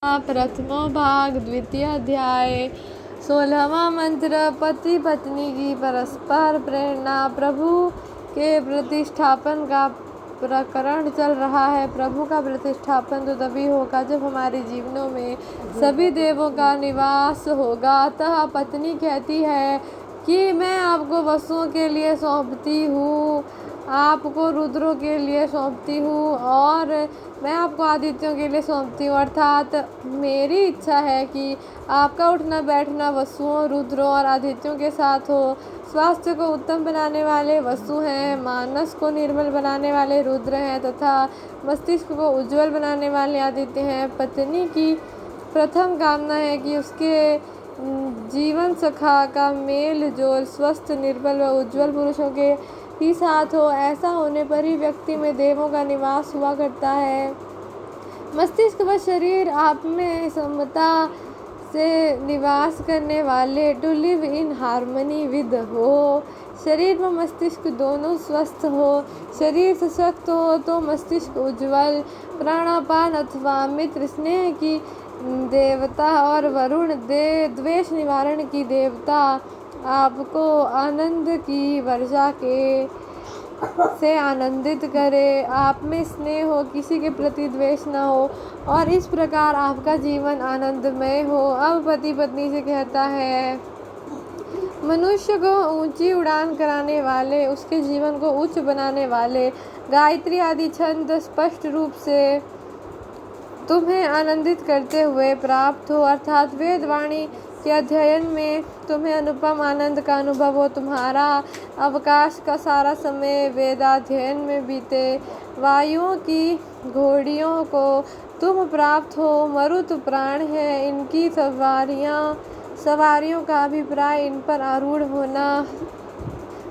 प्रथमो भाग द्वितीय अध्याय 16वां मंत्र। पति पत्नी की परस्पर प्रेरणा। प्रभु के प्रतिष्ठापन का प्रकरण चल रहा है। प्रभु का प्रतिष्ठापन तो तभी होगा जब हमारे जीवनों में सभी देवों का निवास होगा। अतः पत्नी कहती है कि मैं आपको वसुओं के लिए सौंपती हूँ, आपको रुद्रों के लिए सौंपती हूँ और मैं आपको आदित्यों के लिए सौंपती हूँ। अर्थात मेरी इच्छा है कि आपका उठना बैठना वसुओं, रुद्रों और आदित्यों के साथ हो। स्वास्थ्य को उत्तम बनाने वाले वसु हैं, मानस को निर्मल बनाने वाले रुद्र हैं तथा मस्तिष्क को उज्जवल बनाने वाले आदित्य हैं। पत्नी की प्रथम कामना है कि उसके जीवन सखा का मेल जोल स्वस्थ, निर्बल व उज्जवल पुरुषों के ही साथ हो। ऐसा होने पर ही व्यक्ति में देवों का निवास हुआ करता है। मस्तिष्क व शरीर आप में समता से निवास करने वाले, to live in harmony with हो। शरीर व मस्तिष्क दोनों स्वस्थ हो। शरीर सशक्त हो तो मस्तिष्क उज्जवल। प्राणापान अथवा मित्र स्नेह की देवता और वरुण द्वेष निवारण की देवता आपको आनंद की वर्षा से आनंदित करे। आप में स्नेह हो, किसी के प्रति द्वेष न हो और इस प्रकार आपका जीवन आनंदमय हो। अब पति पत्नी से कहता है, मनुष्य को ऊंची उड़ान कराने वाले, उसके जीवन को उच्च बनाने वाले गायत्री आदि छंद स्पष्ट रूप से तुम्हें आनंदित करते हुए प्राप्त हो। अर्थात वेद वाणी के अध्ययन में तुम्हें अनुपम आनंद का अनुभव हो। तुम्हारा अवकाश का सारा समय वेदाध्ययन में बीते। वायुओं की घोड़ियों को तुम प्राप्त हो। मरुत प्राण है, इनकी सवारियों का अभिप्राय इन पर आरूढ़ होना।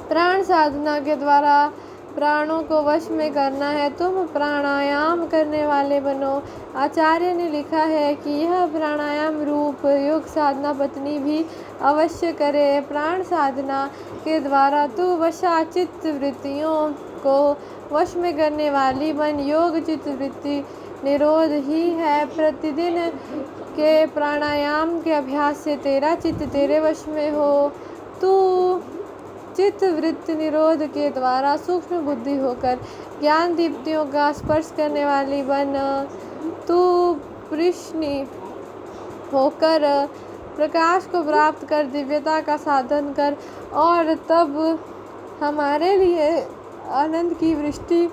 प्राण साधना के द्वारा प्राणों को वश में करना है। तुम प्राणायाम करने वाले बनो। आचार्य ने लिखा है कि यह प्राणायाम रूप योग साधना पत्नी भी अवश्य करे। प्राण साधना के द्वारा तू वशाचित वृत्तियों को वश में करने वाली बन। योग चित्त वृत्ति निरोध ही है। प्रतिदिन के प्राणायाम के अभ्यास से तेरा चित्त तेरे वश में हो। तू चित्त वृत्ति निरोध के द्वारा सूक्ष्म बुद्धि होकर ज्ञान दीप्तियों का स्पर्श करने वाली बन। तू प्रश्नी होकर प्रकाश को प्राप्त कर दिव्यता का साधन कर और तब हमारे लिए आनंद की वृष्टि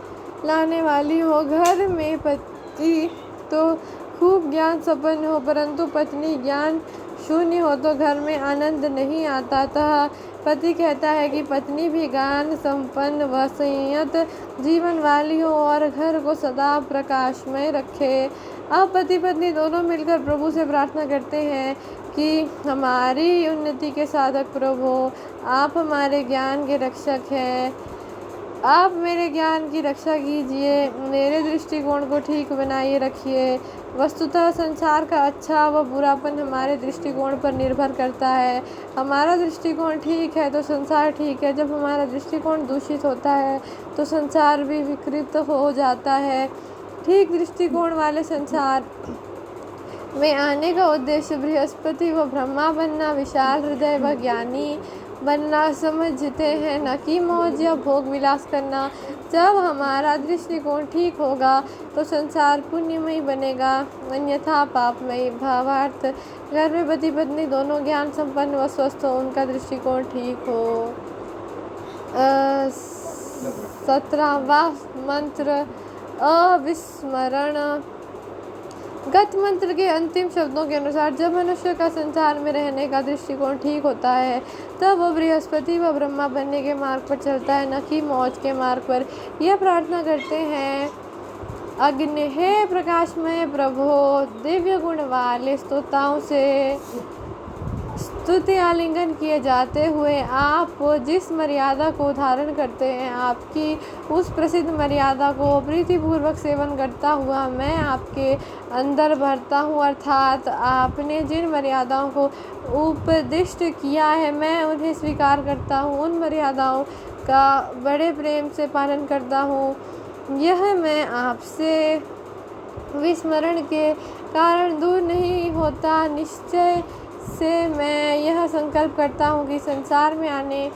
लाने वाली हो। घर में पति तो खूब ज्ञान संपन्न हो परंतु पत्नी ज्ञान शून्य हो तो घर में आनंद नहीं आता। अतः पति कहता है कि पत्नी भी ज्ञान संपन्न व संयत जीवन वाली हो और घर को सदा प्रकाशमय रखे। अब पति पत्नी दोनों मिलकर प्रभु से प्रार्थना करते हैं कि हमारी उन्नति के साधक प्रभु, आप हमारे ज्ञान के रक्षक हैं। आप मेरे ज्ञान की रक्षा कीजिए, मेरे दृष्टिकोण को ठीक बनाए रखिए। वस्तुतः संसार का अच्छा व बुरापन हमारे दृष्टिकोण पर निर्भर करता है। हमारा दृष्टिकोण ठीक है तो संसार ठीक है। जब हमारा दृष्टिकोण दूषित होता है तो संसार भी विकृत हो जाता है। ठीक दृष्टिकोण वाले संसार में आने का उद्देश्य बृहस्पति व ब्रह्मा बनना, विशाल हृदय व ज्ञानी बनना समझते हैं, न कि मौज या भोग विलास करना। जब हमारा दृष्टिकोण ठीक होगा तो संसार पुण्यमयी बनेगा, अन्यथा पापमयी। भावार्थ, घर में पति पत्नी दोनों ज्ञान संपन्न व स्वस्थ हो, उनका दृष्टिकोण ठीक हो। 17वां मंत्र। अविस्मरण। गत मंत्र के अंतिम शब्दों के अनुसार जब मनुष्य का संसार में रहने का दृष्टिकोण ठीक होता है तब वह बृहस्पति व ब्रह्मा बनने के मार्ग पर चलता है, न कि मौज के मार्ग पर। यह प्रार्थना करते हैं, अग्नि हे प्रकाशमय प्रभो, दिव्य गुण वाले स्तोताओं से स्तुति आलिंगन किए जाते हुए आप जिस मर्यादा को धारण करते हैं, आपकी उस प्रसिद्ध मर्यादा को प्रीतिपूर्वक सेवन करता हुआ मैं आपके अंदर भरता हूँ। अर्थात आपने जिन मर्यादाओं को उपदिष्ट किया है मैं उन्हें स्वीकार करता हूँ, उन मर्यादाओं का बड़े प्रेम से पालन करता हूँ। यह मैं आपसे विस्मरण के कारण दूर नहीं होता। निश्चय से मैं यह संकल्प करता हूँ कि संसार में आने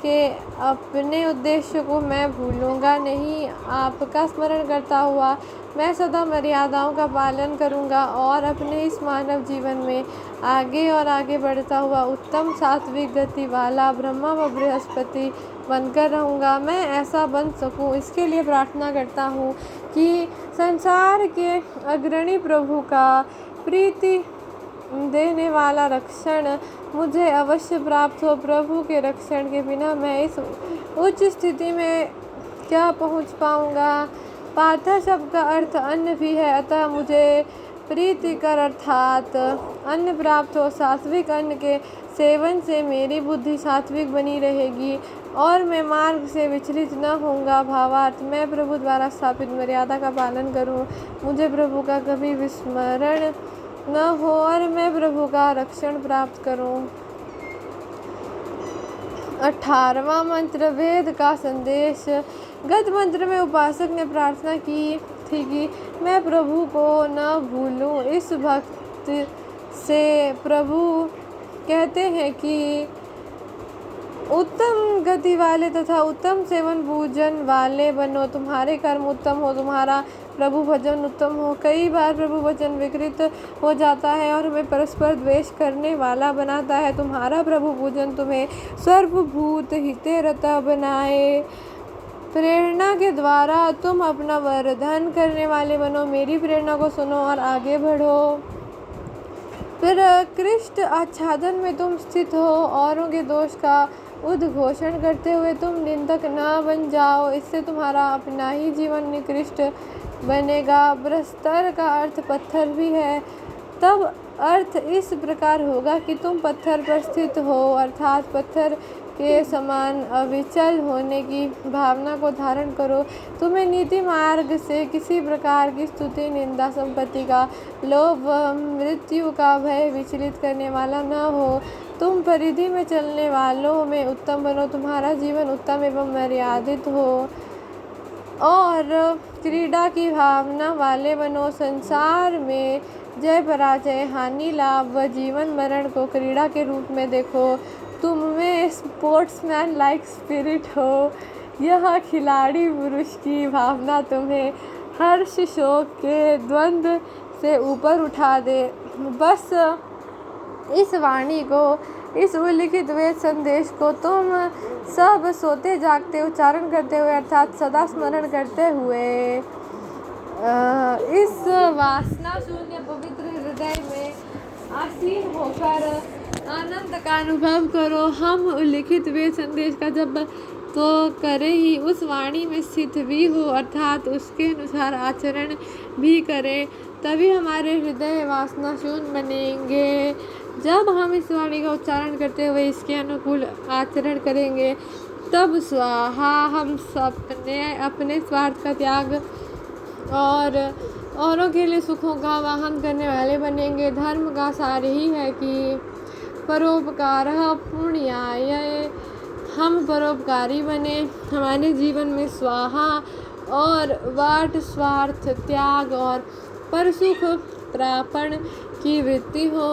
के अपने उद्देश्य को मैं भूलूंगा नहीं। आपका स्मरण करता हुआ मैं सदा मर्यादाओं का पालन करूंगा और अपने इस मानव जीवन में आगे और आगे बढ़ता हुआ उत्तम सात्विक गति वाला ब्रह्मा व बृहस्पति बनकर रहूंगा। मैं ऐसा बन सकूं, इसके लिए प्रार्थना करता हूं कि संसार के अग्रणी प्रभु का प्रीति देने वाला रक्षण मुझे अवश्य प्राप्त हो। प्रभु के रक्षण के बिना मैं इस उच्च स्थिति में क्या पहुंच पाऊंगा। पाथा शब्द का अर्थ अन्न भी है, अतः मुझे प्रीतिकर अर्थात अन्न प्राप्त हो। सात्विक अन्न के सेवन से मेरी बुद्धि सात्विक बनी रहेगी और मैं मार्ग से विचलित न होऊंगा। भावार्थ, मैं प्रभु द्वारा स्थापित मर्यादा का पालन करूं, मुझे प्रभु का कभी विस्मरण न हो और मैं प्रभु का रक्षण प्राप्त करूं। 18वां मंत्र, वेद का संदेश। गत मंत्र में उपासक ने प्रार्थना की थी कि मैं प्रभु को न भूलूं। इस भक्त से प्रभु कहते हैं कि उत्तम गति वाले तथा उत्तम सेवन पूजन वाले बनो। तुम्हारे कर्म उत्तम हो, तुम्हारा प्रभु भजन उत्तम हो। कई बार प्रभु वचन विकृत हो जाता है और हमें परस्पर द्वेष करने वाला बनाता है। तुम्हारा प्रभु पूजन तुम्हें सर्वभूत हिते रता बनाए। प्रेरणा के द्वारा तुम अपना वर्धन करने वाले बनो। मेरी प्रेरणा को सुनो और आगे बढ़ो। फिर कृष्ण आच्छादन में तुम स्थित हो। औरों के दोष का उद्घोषण करते हुए तुम निंदक न बन जाओ, इससे तुम्हारा अपना ही जीवन निकृष्ट बनेगा। प्रस्तर का अर्थ पत्थर भी है। तब अर्थ इस प्रकार होगा कि तुम पत्थर पर स्थित हो, अर्थात पत्थर के समान अविचल होने की भावना को धारण करो। तुम्हें नीति मार्ग से किसी प्रकार की स्तुति, निंदा, संपत्ति का लोभ, मृत्यु का भय विचलित करने वाला न हो। तुम परिधि में चलने वालों में उत्तम बनो। तुम्हारा जीवन उत्तम एवं मर्यादित हो और क्रीड़ा की भावना वाले बनो। संसार में जय पराजय, हानि लाभ व जीवन मरण को क्रीड़ा के रूप में देखो। तुम में स्पोर्ट्समैन लाइक स्पिरिट हो। यह खिलाड़ी पुरुष की भावना तुम्हें हर्ष शोक के द्वंद्व से ऊपर उठा दे। बस इस वाणी को, इस उल्लिखित वेद संदेश को तुम सब सोते जागते उच्चारण करते हुए अर्थात सदा स्मरण करते हुए इस वासना शून्य पवित्र हृदय में आसीन होकर आनंद का अनुभव करो। हम उल्लिखित वेद संदेश का जब तो करे ही उस वाणी में स्थित भी हो, अर्थात उसके अनुसार आचरण भी करें, तभी हमारे हृदय वासना शून्य बनेंगे। जब हम इस वाणी का उच्चारण करते हुए इसके अनुकूल आचरण करेंगे, तब स्वाहा हम अपने स्वार्थ का त्याग और औरों के लिए सुखों का वाहन करने वाले बनेंगे। धर्म का सार ही है कि परोपकारः पुण्याय। हम परोपकारी बने, हमारे जीवन में स्वाहा और वाट स्वार्थ त्याग और परसुख प्रापण की वृत्ति हो।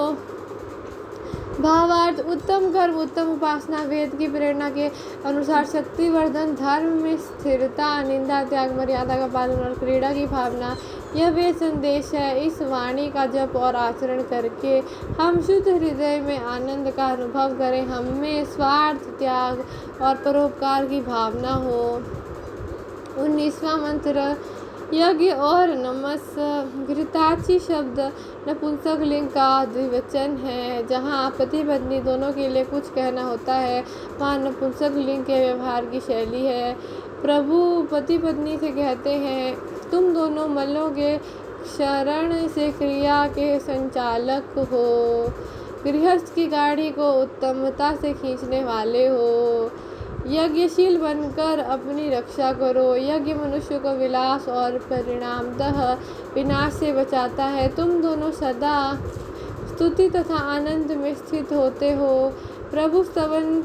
भावार्थ, उत्तम कर्म, उत्तम उपासना, वेद की प्रेरणा के अनुसार शक्तिवर्धन, धर्म में स्थिरता, निंदा त्याग, मर्यादा का पालन और क्रीड़ा की भावना, यह वेद संदेश है। इस वाणी का जप और आचरण करके हम शुद्ध हृदय में आनंद का अनुभव करें। हम में स्वार्थ त्याग और परोपकार की भावना हो। 19वां मंत्र, यज्ञ और नमस। घृताची शब्द नपुंसक लिंग का द्विवचन है। जहाँ पति पत्नी दोनों के लिए कुछ कहना होता है, वहाँ नपुंसक लिंग के व्यवहार की शैली है। प्रभु पति पत्नी से कहते हैं, तुम दोनों मल्लों के शरण से क्रिया के संचालक हो, गृहस्थ की गाड़ी को उत्तमता से खींचने वाले हो। यज्ञशील बनकर अपनी रक्षा करो। यज्ञ मनुष्य को विलास और परिणामतः विनाश से बचाता है। तुम दोनों सदा स्तुति तथा आनंद में स्थित होते हो। प्रभु स्तवन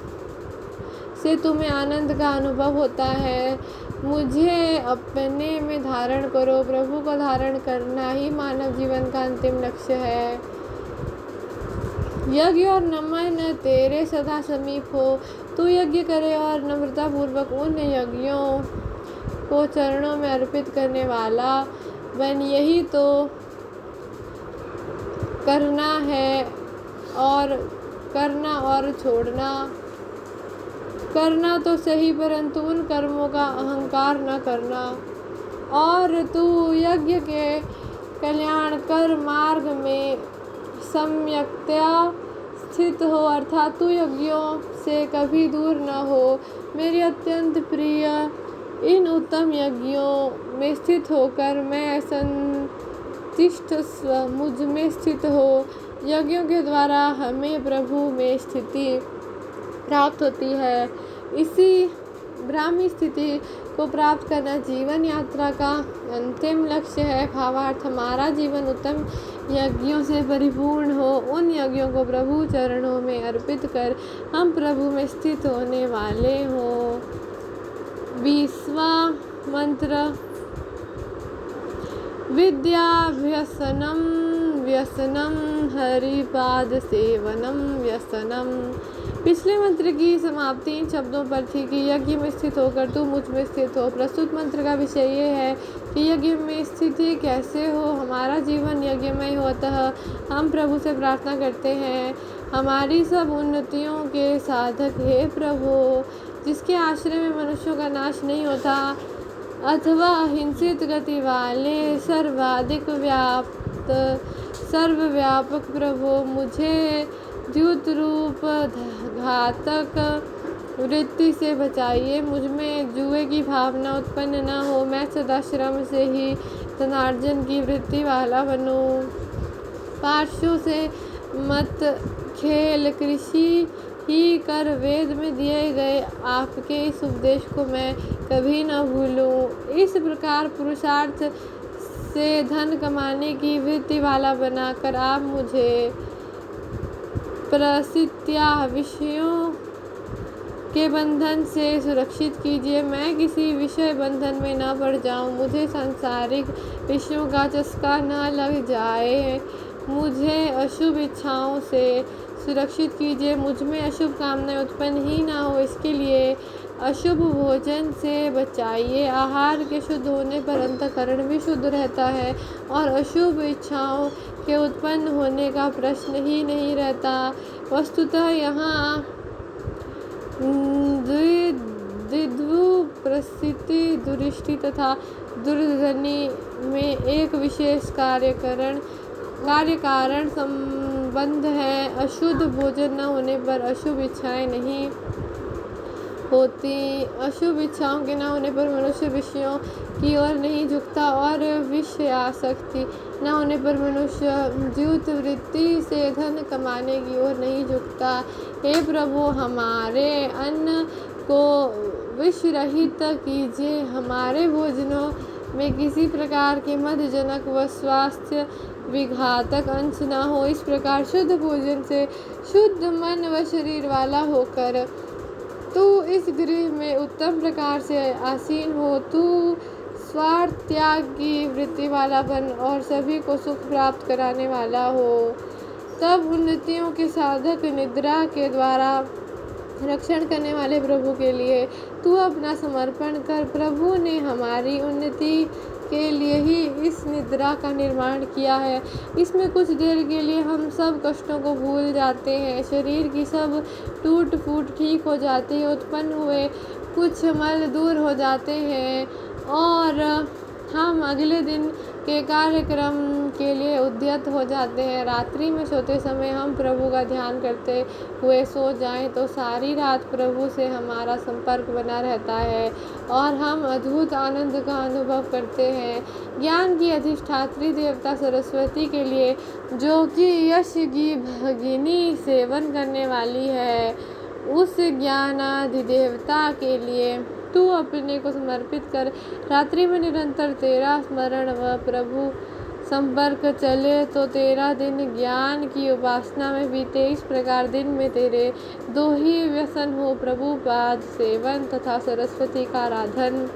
से तुम्हें आनंद का अनुभव होता है। मुझे अपने में धारण करो। प्रभु को धारण करना ही मानव जीवन का अंतिम लक्ष्य है। यज्ञ और नमन तेरे सदा समीप हो। तू यज्ञ करे और नम्रता पूर्वक उन यज्ञों को चरणों में अर्पित करने वाला बन। यही तो करना है और करना और छोड़ना। करना तो सही, परंतु उन कर्मों का अहंकार न करना। और तू यज्ञ के कल्याण कर मार्ग में सम्यक्तया स्थित हो, अर्थात तू यज्ञों से कभी दूर न हो। मेरी अत्यंत प्रिय इन उत्तम यज्ञों में स्थित होकर मैं संतुष्ट मुझ में स्थित हो। यज्ञों के द्वारा हमें प्रभु में स्थिति प्राप्त होती है। इसी ब्राह्मी स्थिति को प्राप्त करना जीवन यात्रा का अंतिम लक्ष्य है। भावार्थ, हमारा जीवन उत्तम यज्ञों से परिपूर्ण हो। उन यज्ञों को प्रभु चरणों में अर्पित कर हम प्रभु में स्थित होने वाले हों। 20वां मंत्र। विद्याभ्यसनम व्यसनम हरिपाद सेवनम व्यसनम। पिछले मंत्र की समाप्ति इन शब्दों पर थी कि यज्ञ में स्थित होकर तू मुझ में स्थित हो। प्रस्तुत मंत्र का विषय ये है कि यज्ञ में स्थिति कैसे हो। हमारा जीवन यज्ञमय हो, अतः हम प्रभु से प्रार्थना करते हैं, हमारी सब उन्नतियों के साधक हे प्रभु, जिसके आश्रय में मनुष्यों का नाश नहीं होता अथवा अहिंसित गति वाले सर्वाधिक सर्वव्यापक प्रभु, मुझे द्युत रूप घातक वृत्ति से बचाइए। मुझ में जुए की भावना उत्पन्न न हो। मैं सदा श्रम से ही धनार्जन की वृत्ति वाला बनूं। पार्श्व से मत खेल, कृषि ही कर वेद में दिए गए आपके इस उपदेश को मैं कभी न भूलूं। इस प्रकार पुरुषार्थ से धन कमाने की वृत्ति वाला बनाकर आप मुझे प्रसिद्धिया विषयों के बंधन से सुरक्षित कीजिए। मैं किसी विषय बंधन में न पड़ जाऊं। मुझे सांसारिक विषयों का चस्का न लग जाए। मुझे अशुभ इच्छाओं से सुरक्षित कीजिए। मुझ में अशुभ कामनाएं उत्पन्न ही ना हो, इसके लिए अशुभ भोजन से बचाइए। आहार के शुद्ध होने पर अंतःकरण भी शुद्ध रहता है और अशुभ इच्छाओं के उत्पन्न होने का प्रश्न ही नहीं रहता। वस्तुतः यहाँ द्विध्वु प्रसिद्धि, दुरिष्टि तथा दुर्धनी में एक विशेष कार्य कारण संबंध है। अशुद्ध भोजन न होने पर अशुभ इच्छाएं नहीं होती। अशुभ इच्छाओं के न होने पर मनुष्य विषयों की ओर नहीं झुकता और विषयासक्ति न होने पर मनुष्य द्युत वृत्ति से धन कमाने की ओर नहीं झुकता। हे प्रभु, हमारे अन्न को विषरहित कीजिए। हमारे भोजनों में किसी प्रकार के मदजनक व स्वास्थ्य विघातक अंश न हो। इस प्रकार शुद्ध भोजन से शुद्ध मन व शरीर वाला होकर तू इस गृह में उत्तम प्रकार से आसीन हो। तू स्वार्थ त्याग की वृत्ति वाला बन और सभी को सुख प्राप्त कराने वाला हो। तब उन्नतियों के साधक निद्रा के द्वारा रक्षण करने वाले प्रभु के लिए तू अपना समर्पण कर। प्रभु ने हमारी उन्नति के लिए ही इस निद्रा का निर्माण किया है। इसमें कुछ देर के लिए हम सब कष्टों को भूल जाते हैं। शरीर की सब टूट फूट ठीक हो जाती है। उत्पन्न हुए कुछ मल दूर हो जाते हैं और हम अगले दिन के कार्यक्रम के लिए उद्यत हो जाते हैं। रात्रि में सोते समय हम प्रभु का ध्यान करते हुए सो जाएं तो सारी रात प्रभु से हमारा संपर्क बना रहता है और हम अद्भुत आनंद का अनुभव करते हैं। ज्ञान की अधिष्ठात्री देवता सरस्वती के लिए, जो कि यश की भगिनी सेवन करने वाली है, उस ज्ञानाधिदेवता के लिए तू अपने को समर्पित कर। रात्रि में निरंतर तेरा स्मरण व प्रभु संपर्क चले तो तेरा दिन ज्ञान की उपासना में बीते। इस प्रकार दिन में तेरे दो ही व्यसन हो, प्रभुपाद सेवन तथा सरस्वती का आराधन।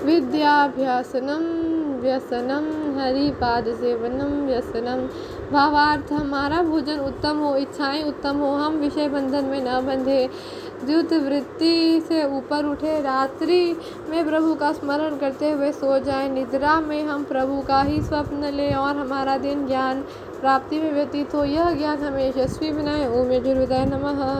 विद्याभ्यासनम व्यसनम, हरिपाद सेवनम व्यसनम। भावार्थ, हमारा भोजन उत्तम हो, इच्छाएं उत्तम हो, हम विषय बंधन में न बंधे, द्युत वृत्ति से ऊपर उठे, रात्रि में प्रभु का स्मरण करते हुए सो जाएं, निद्रा में हम प्रभु का ही स्वप्न लें और हमारा दिन ज्ञान प्राप्ति में व्यतीत हो। यह ज्ञान हमें यशस्वी बनाए। ओम यजुर्वेदाय नमः।